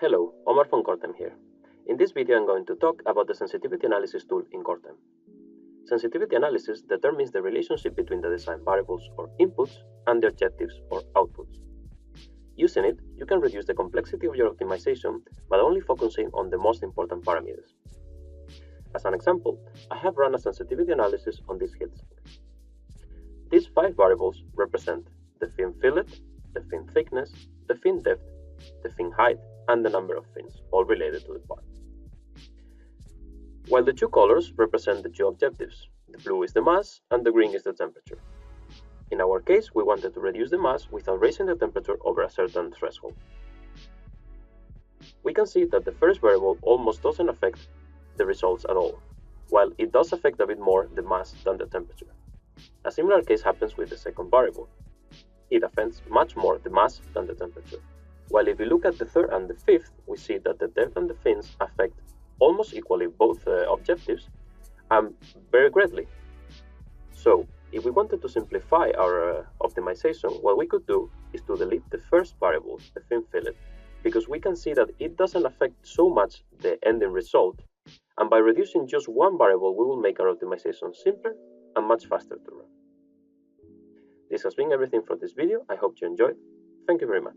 Hello, Omar from Cortem here. In this video I'm going to talk about the sensitivity analysis tool in Cortem. Sensitivity analysis determines the relationship between the design variables or inputs and the objectives or outputs. Using it, you can reduce the complexity of your optimization by only focusing on the most important parameters. As an example, I have run a sensitivity analysis on this heatsink. These 5 variables represent the fin fillet, the fin thickness, the fin depth, the fin height, and the number of fins, all related to the part. While the 2 colors represent the 2 objectives. The blue is the mass and the green is the temperature. In our case, we wanted to reduce the mass without raising the temperature over a certain threshold. We can see that the first variable almost doesn't affect the results at all, while it does affect a bit more the mass than the temperature. A similar case happens with the second variable. It affects much more the mass than the temperature. While if we look at the third and the fifth, we see that the depth and the fins affect almost equally both objectives and very greatly. So, if we wanted to simplify our optimization, what we could do is to delete the first variable, the fin fillet, because we can see that it doesn't affect so much the ending result, and by reducing just one variable, we will make our optimization simpler and much faster to run. This has been everything for this video. I hope you enjoyed. Thank you very much.